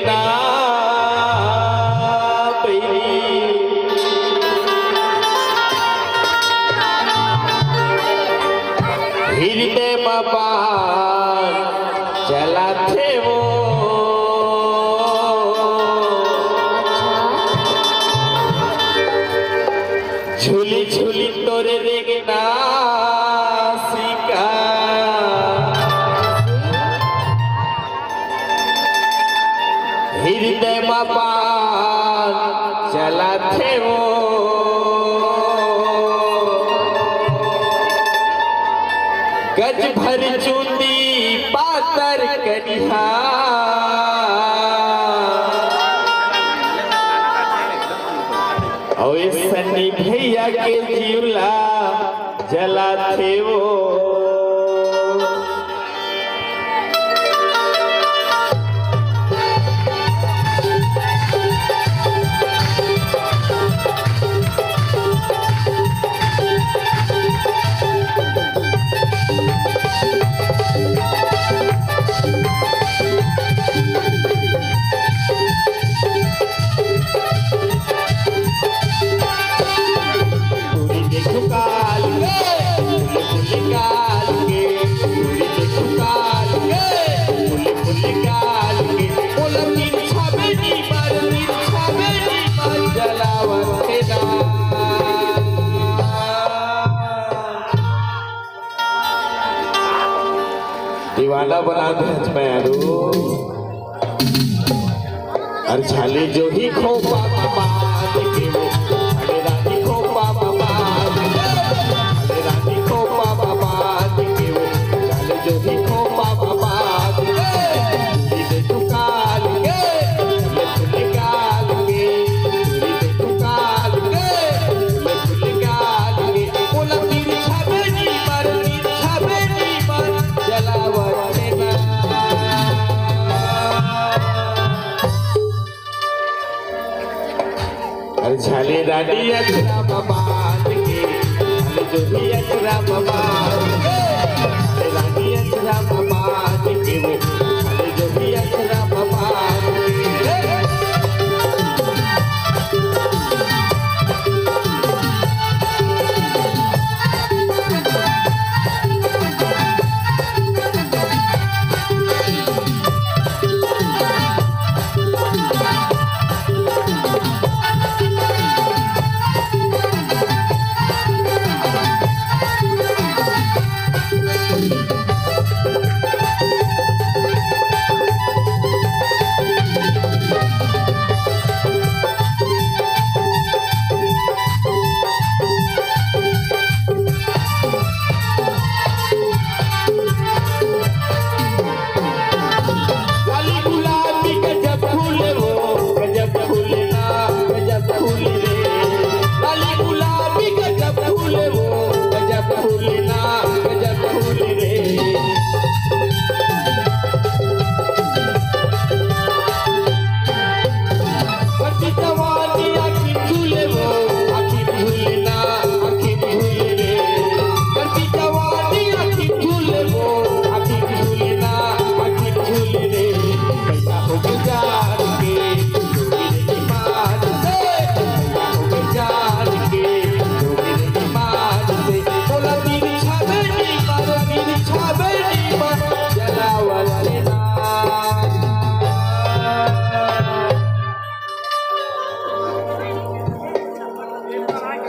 ना हृदय बाबा चला थे वो झूली झूली तोरे रेगना सिका हृदय बाबा चला थे वो गज भर चूंदी पातर कनिहा और सन्नी भैया के जीवला जला थे वो दीवाना बना दे पैरू और छाली जो ही खोपा बाबा के वो छाले रानी खोपा बाबा छाले रानी खोपा बाबा के वो छाले जो ही खोपा बाबा दे टुकाल के निकाल के दे टुकाल के निकाल के बोला तीर छाबे नी मार जलावा झाले रानी अचरा बाबा के झाले जो भी अचरा बाबा झाले रानी अचरा बाबा के वो झाले जो भी अचरा बाबा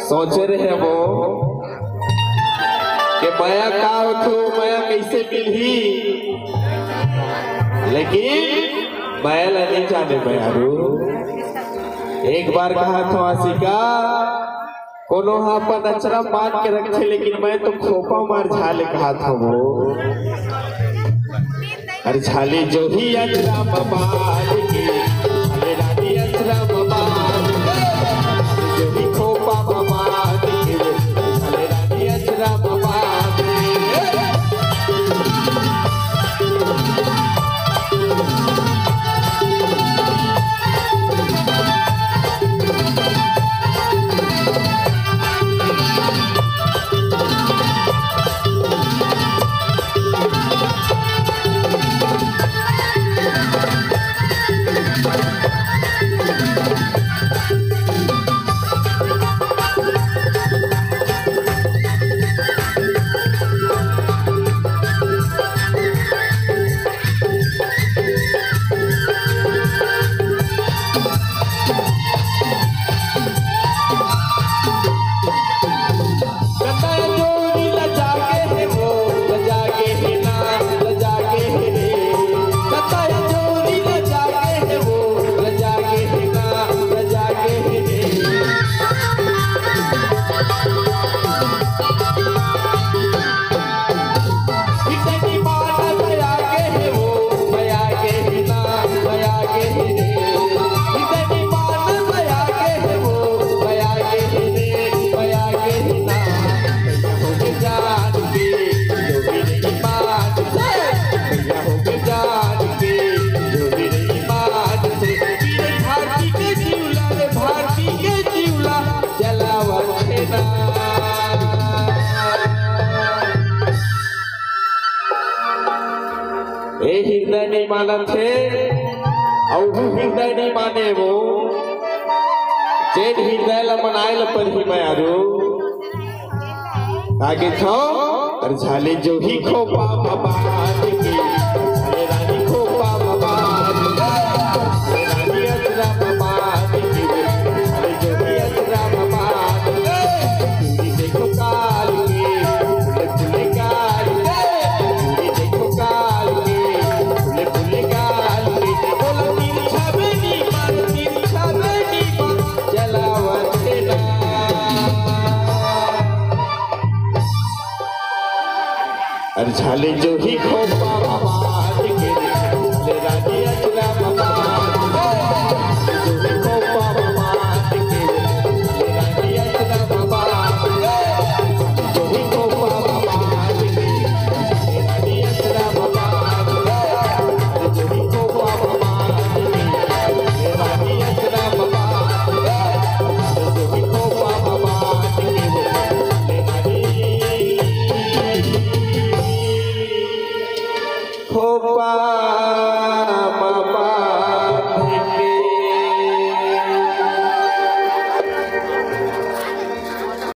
सोच रहे वो कि माया का थो माया कैसे मिली लेकिन माया नहीं जाने मायारू एक बार कहा था आशिका कोनो पर अचरा बांध के रखे लेकिन मैं तो खोपा मार झाले कहा था वो अरे झाले जो ही अचरा बाबा के झाले रानी अचरा बाबा जो ही खोपा बाबा के झाले रानी अचरा बाबा मानत है और हृदय नहीं माने वो चेन हृदय ला मनाइल पर ही मैं आरो आगे था और झाले जो ही खो पापा बात की झाले रानी खो पापा बात की रानी अजरा बात की झाले जो ही अजरा बात पूरी देखो काल की फुले फुले काल पूरी देखो काल की फुले फुले काल की बोला तीन छाबनी जलावते ना और झाले जो ही खो पापा बात के झाले रानी अजरा बात जो ही खो पापा बात के झाले रानी अजरा बात जो ही खो पापा बात के झाले रानी अजरा बात जो ही खो पापा बात के झाले रानी अजरा बात जो ही खो पापा बात के झाले रानी खोपा